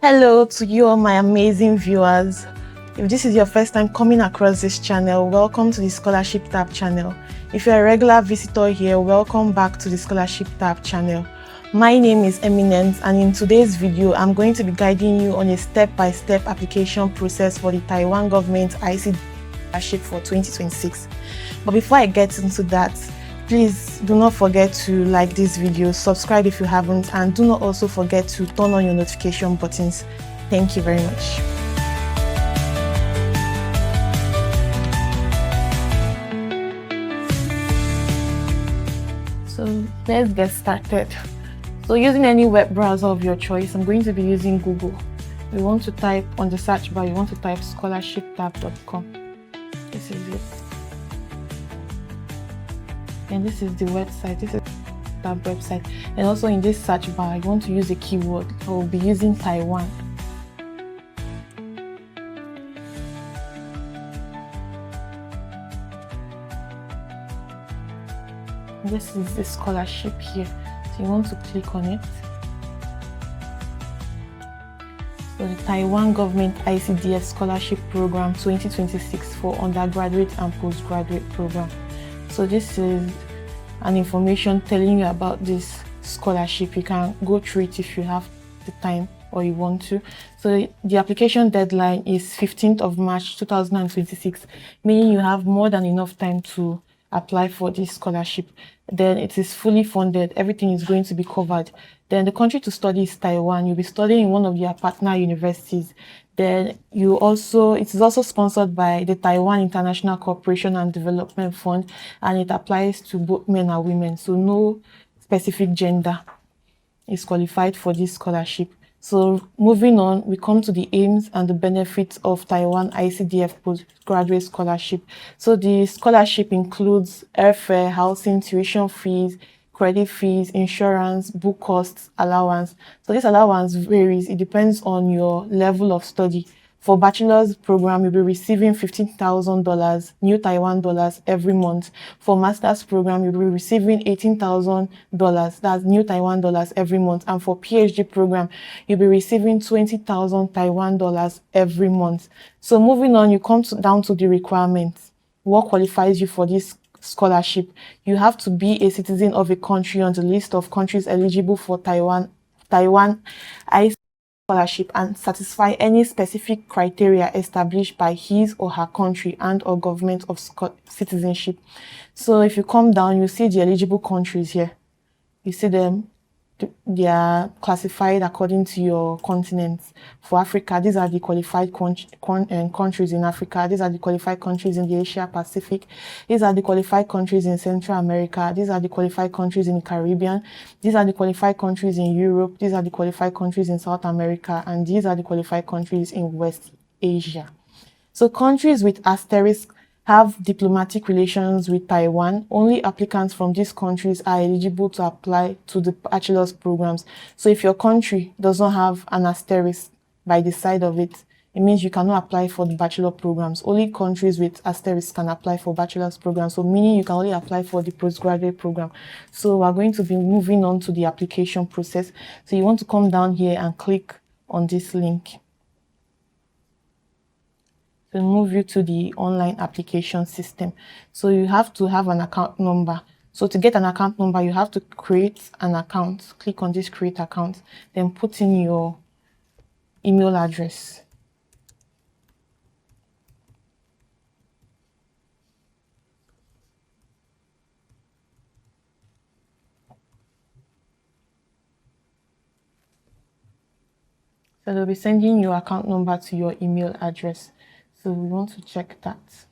Hello to you all my amazing viewers. If this is your first time coming across this channel, welcome to the Scholarship Tab channel. If you're a regular visitor here, welcome back to the Scholarship Tab channel. My name is Eminence, and in today's video, I'm going to be guiding you on a step-by-step application process for the Taiwan Government ICDF Scholarship for 2026. But before I get into that, please do not forget to like this video, subscribe if you haven't, and do not also forget to turn on your notification buttons. Thank you very much. So let's get started. So using any web browser of your choice, I'm going to be using Google. You want to type on the search bar, you want to type scholarshiptab.com. This is it. And this is the website. This is the website. And also in this search bar, you want to use a keyword. I will be using Taiwan. This is the scholarship here. So you want to click on it. So the Taiwan Government ICDF Scholarship Program 2026 for undergraduate and postgraduate program. So this is an information telling you about this scholarship. You can go through it if you have the time or you want to. So the application deadline is 15th of March 2026, meaning you have more than enough time to apply for this scholarship. Then it is fully funded. Everything is going to be covered. Then the country to study is Taiwan. You'll be studying in one of their partner universities. Then it is also sponsored by the Taiwan International Cooperation and Development Fund, and it applies to both men and women. So no specific gender is qualified for this scholarship. So moving on, we come to the aims and the benefits of Taiwan ICDF postgraduate scholarship. So the scholarship includes airfare, housing, tuition fees, credit fees, insurance, book costs, allowance. So this allowance varies. It depends on your level of study. For bachelor's program, you'll be receiving $15,000 new Taiwan dollars every month. For master's program, you'll be receiving $18,000, that's new Taiwan dollars every month. And for PhD program, you'll be receiving 20,000 Taiwan dollars every month. So moving on, you come down to the requirements. What qualifies you for this scholarship? You have to be a citizen of a country on the list of countries eligible for Taiwan ICDF scholarship and satisfy any specific criteria established by his or her country and or government of citizenship. So if you come down, you see the eligible countries here. You see them. They are classified according to your continents. For Africa, these are the qualified countries in Africa. These are the qualified countries in the Asia Pacific. These are the qualified countries in Central America. These are the qualified countries in the Caribbean. These are the qualified countries in Europe. These are the qualified countries in South America. And these are the qualified countries in West Asia. So countries with asterisk have diplomatic relations with Taiwan. Only applicants from these countries are eligible to apply to the bachelor's programs. So if your country does not have an asterisk by the side of it, it means you cannot apply for the bachelor programs. Only countries with asterisks can apply for bachelor's programs. So meaning you can only apply for the postgraduate program. So we're going to be moving on to the application process. So you want to come down here and click on this link. To move you to the online application system. So you have to have an account number. So to get an account number, you have to create an account. Click on this create account, then put in your email address. So they'll be sending your account number to your email address. So we want to check that.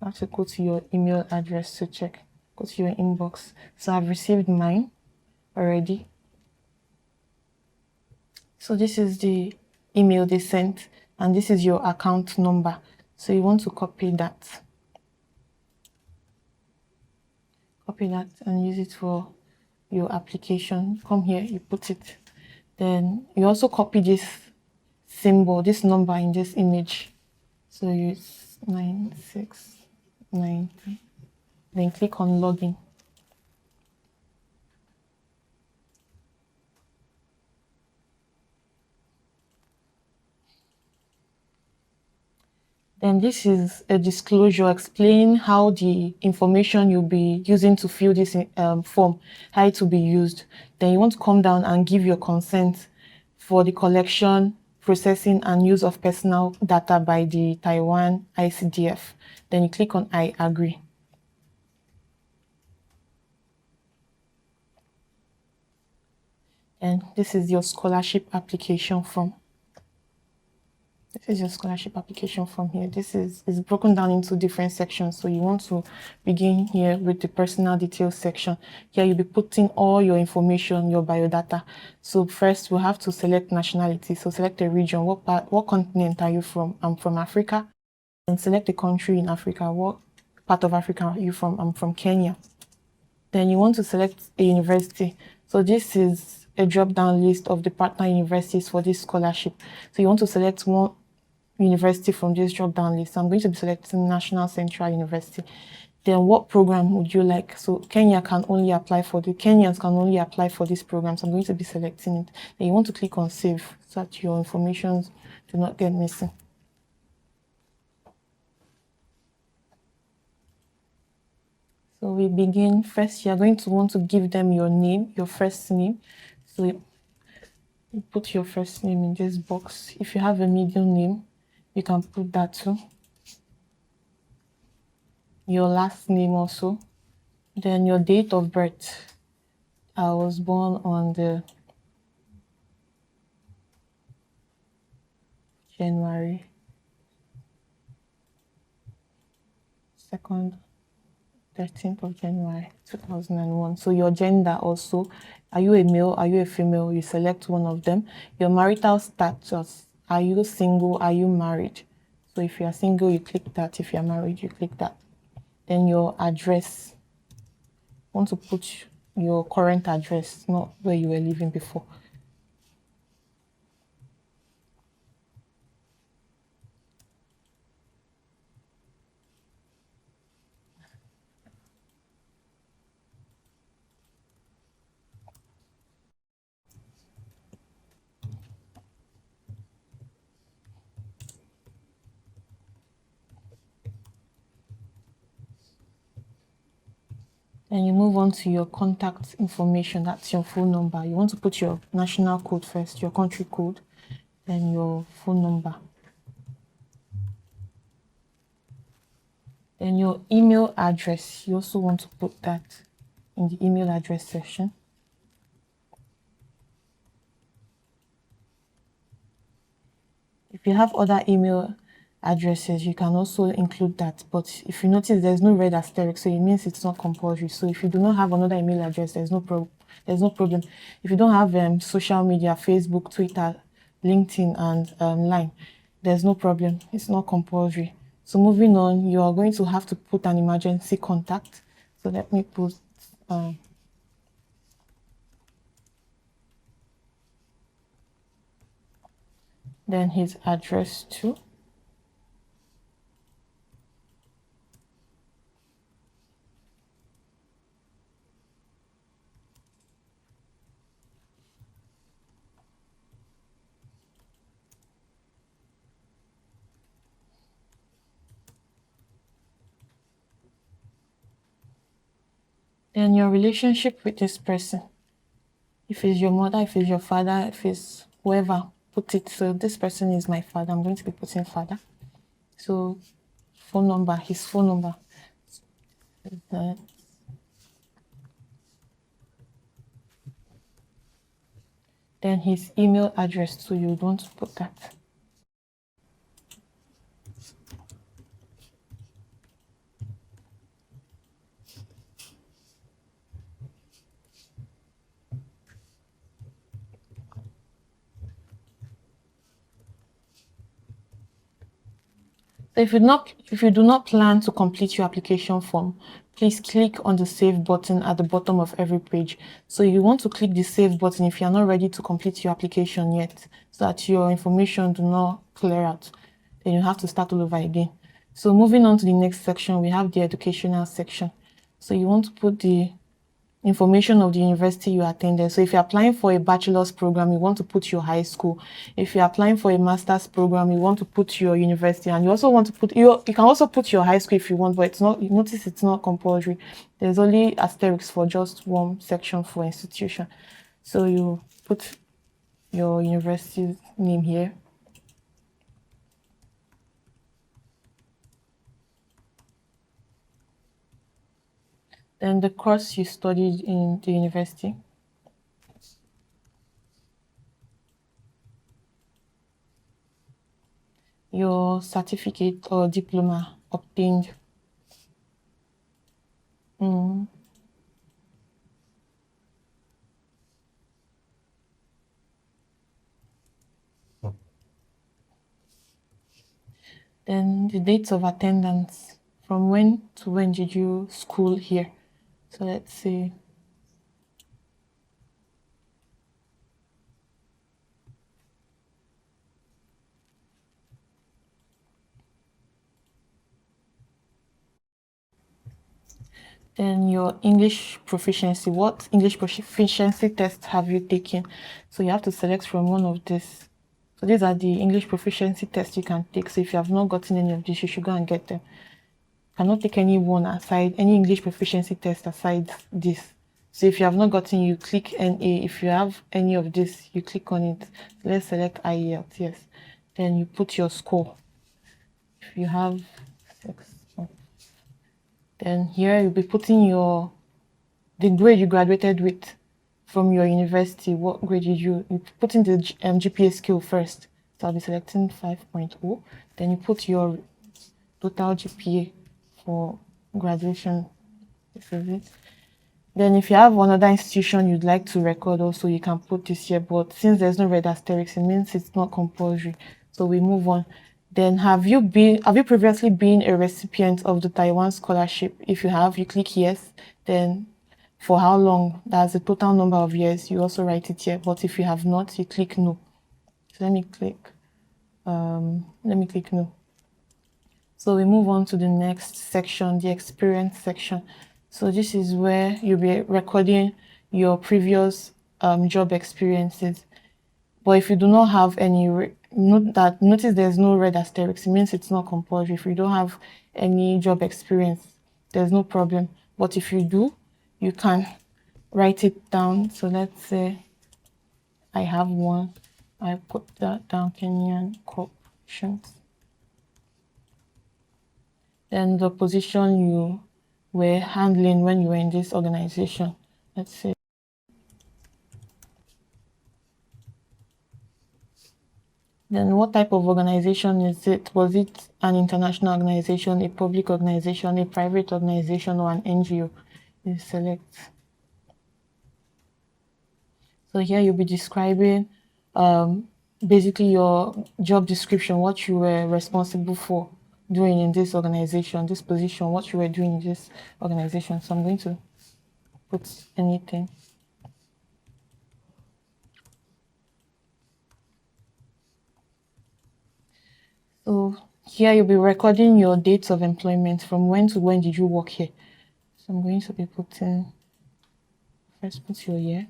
You have to go to your email address to check. Go to your inbox. So I've received mine already. So this is the email they sent, and this is your account number. So you want to copy that. Copy that and use it for your application. Come here, you put it. Then you also copy this symbol, this number in this image. So use 9690. Then click on login. Then this is a disclosure explaining how the information you'll be using to fill this form, how it will be used. Then you want to come down and give your consent for the collection, processing, and use of personal data by the Taiwan ICDF. Then you click on I agree. And this is your scholarship application form. This is your scholarship application form here. This is broken down into different sections. So you want to begin here with the personal details section. Here you'll be putting all your information, your biodata. So first we'll have to select nationality. So select a region. What continent are you from? I'm from Africa. And select a country in Africa. What part of Africa are you from? I'm from Kenya. Then you want to select a university. So this is a drop-down list of the partner universities for this scholarship. So you want to select one university from this drop-down list. I'm going to be selecting National Central University. Then what program would you like? So Kenyans can only apply for this program. So I'm going to be selecting it. Then you want to click on save so that your information do not get missing. So we begin. First, you're going to want to give them your name, your first name. So you put your first name in this box. If you have a middle name, you can put that too. Your last name also. Then your date of birth. I was born on the January 2nd, 13th of January 2001. So your gender also. Are you a male? Are you a female? You select one of them. Your marital status. Are you single? Are you married? So if you are single, you click that. If you are married, you click that. Then your address. You want to put your current address, not where you were living before. Then you move on to your contact information. That's your phone number. You want to put your national code first, your country code, then your phone number. Then your email address. You also want to put that in the email address section. If you have other email addresses, you can also include that. But if you notice, there's no red asterisk, so it means it's not compulsory. So if you do not have another email address, there's no problem. If you don't have social media, Facebook, Twitter, LinkedIn, and Line, there's no problem. It's not compulsory. So moving on, you are going to have to put an emergency contact. So let me put then his address too. Then your relationship with this person. If it's your mother, if it's your father, if it's whoever, put it. So this person is my father. I'm going to be putting father. So phone number, his phone number. Then his email address. So you want to put that. So if you do not plan to complete your application form, please click on the save button at the bottom of every page. So you want to click the save button if you are not ready to complete your application yet, so that your information do not clear out. Then you have to start all over again. So moving on to the next section, we have the educational section. So you want to put the information of the university you attended. So if you're applying for a bachelor's program, you want to put your high school. If you're applying for a master's program, you want to put your university, and you also want to put you can also put your high school if you want, but it's not, you notice it's not compulsory. There's only asterisks for just one section for institution. So you put your university's name here. Then the course you studied in the university. Your certificate or diploma obtained. Then the dates of attendance. From when to when did you school here? So let's see. Then your English proficiency. What English proficiency test have you taken? So you have to select from one of these. So these are the English proficiency tests you can take. So if you have not gotten any of these, you should go and get them. You cannot take any one aside, any English proficiency test aside this. So if you have not gotten, you click NA. If you have any of this, you click on it. So let's select IELTS, yes. Then you put your score. If you have 6, then here you'll be putting the grade you graduated with from your university. What grade did you put in the GPA scale first? So I'll be selecting 5.0. Then you put your total GPA for graduation. This is it. Then if you have another institution you'd like to record also, you can put this here, but since there's no red asterisk, it means it's not compulsory. So we move on. Then have you previously been a recipient of the Taiwan Scholarship? If you have, you click yes. Then for how long? That's the total number of years. You also write it here. But if you have not, you click no. So let me click no. So we move on to the next section, the experience section. So this is where you'll be recording your previous job experiences. But if you do not have any, notice there's no red asterisk. It means it's not compulsory. If you don't have any job experience, there's no problem. But if you do, you can write it down. So let's say I have one. I put that down, Kenyan corporations. Then the position you were handling when you were in this organization. Let's say. Then what type of organization is it? Was it an international organization, a public organization, a private organization, or an NGO? You select. So here you'll be describing basically your job description, what you were responsible for doing in this organization, this position, what you were doing in this organization. So I'm going to put anything. So here you'll be recording your dates of employment. From when to when did you work here? So I'm going to be putting, first put your year.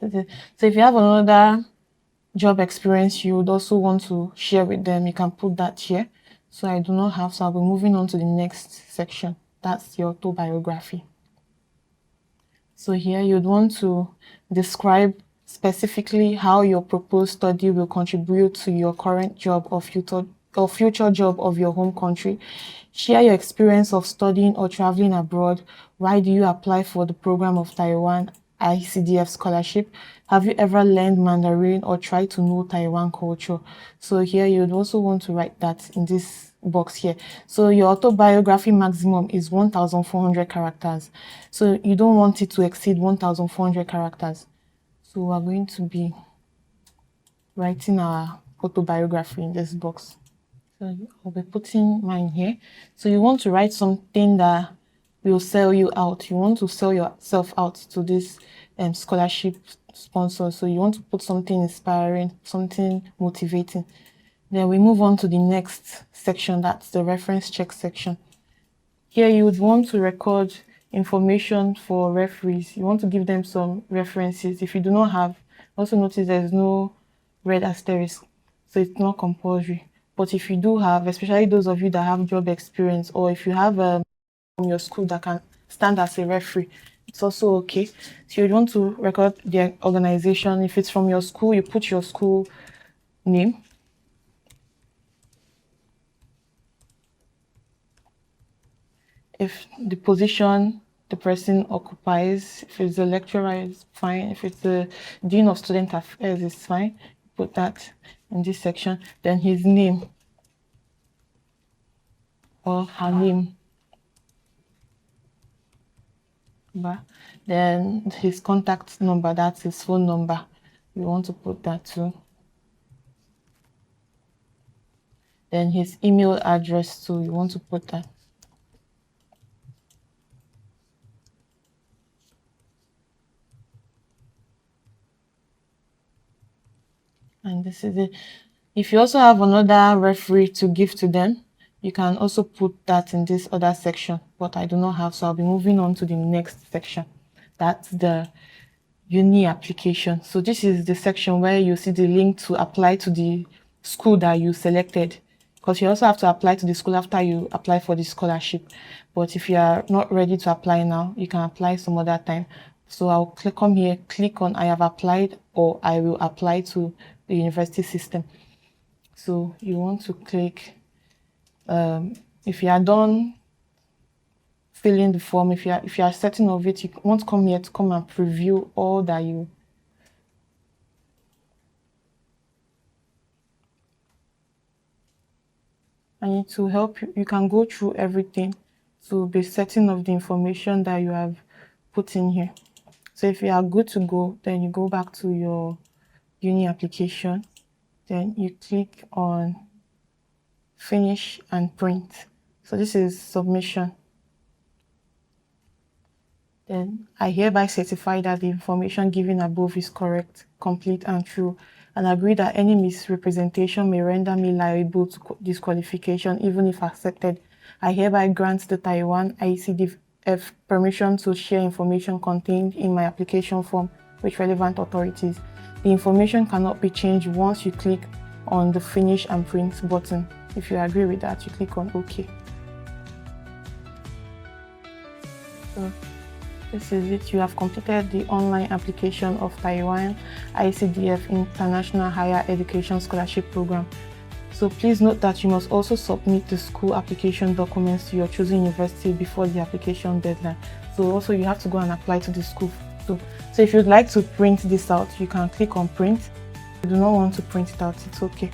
So if you have another job experience you would also want to share with them, you can put that here. So I do not have, so I'll be moving on to the next section. That's your autobiography. So here you'd want to describe specifically how your proposed study will contribute to your current job or future job of your home country. Share your experience of studying or traveling abroad. Why do you apply for the program of Taiwan ICDF Scholarship? Have you ever learned Mandarin or tried to know Taiwan culture? So here you'd also want to write that in this box here. So your autobiography maximum is 1,400 characters. So you don't want it to exceed 1,400 characters. So we're going to be writing our autobiography in this box. So I'll be putting mine here. So you want to write something that will sell you out. You want to sell yourself out to this scholarship sponsor. So you want to put something inspiring, something motivating. Then we move on to the next section, that's the reference check section. Here you would want to record information for referees. You want to give them some references. If you do not have, also notice there's no red asterisk, so it's not compulsory. But if you do have, especially those of you that have job experience, or if you have from your school that can stand as a referee, it's also okay. So you want to record the organization. If it's from your school, you put your school name. If the position the person occupies, if it's a lecturer, it's fine. If it's the dean of student affairs, it's fine. Put that in this section. Then his name or her name. Then his contact number, that's his phone number. You want to put that too. Then his email address too, you want to put that. And this is it. If you also have another referee to give to them, you can also put that in this other section, but I do not have, so I'll be moving on to the next section. That's the uni application. So this is the section where you see the link to apply to the school that you selected, because you also have to apply to the school after you apply for the scholarship. But if you are not ready to apply now, you can apply some other time. So I'll come here, click on I have applied, or I will apply to the university system. So you want to click, if you are done filling the form, if you are certain of it, you want to come here to come and preview all that you need to help you. You can go through everything to be certain of the information that you have put in here. So if you are good to go, then you go back to your uni application, then you click on finish and print. So this is submission. Then I hereby certify that the information given above is correct, complete and true, and agree that any misrepresentation may render me liable to disqualification even if accepted. I hereby grant the Taiwan ICDF permission to share information contained in my application form with relevant authorities. The information cannot be changed once you click on the finish and print button. If you agree with that, you click on OK. So this is it. You have completed the online application of Taiwan ICDF International Higher Education Scholarship Program. So please note that you must also submit the school application documents to your chosen university before the application deadline. So also you have to go and apply to the school too. So if you'd like to print this out, you can click on print. If you do not want to print it out, it's okay.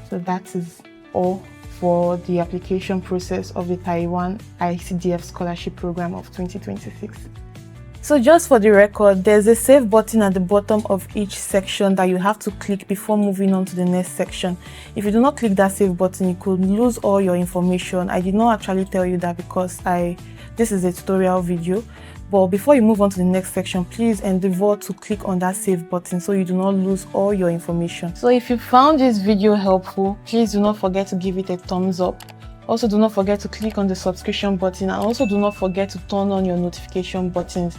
So that is all for the application process of the Taiwan ICDF Scholarship Program of 2026. So just for the record, there's a save button at the bottom of each section that you have to click before moving on to the next section. If you do not click that save button, you could lose all your information. I did not actually tell you that because this is a tutorial video. But before you move on to the next section, please endeavor to click on that save button so you do not lose all your information. So if you found this video helpful, please do not forget to give it a thumbs up. Also, do not forget to click on the subscription button, and also do not forget to turn on your notification buttons.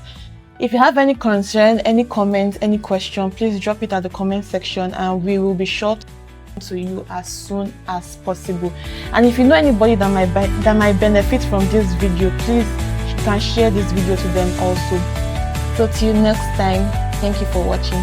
If you have any concern, any comment, any question, please drop it at the comment section and we will be sure to you as soon as possible. And if you know anybody that might benefit from this video, please can share this video to them also. So till next time, thank you for watching.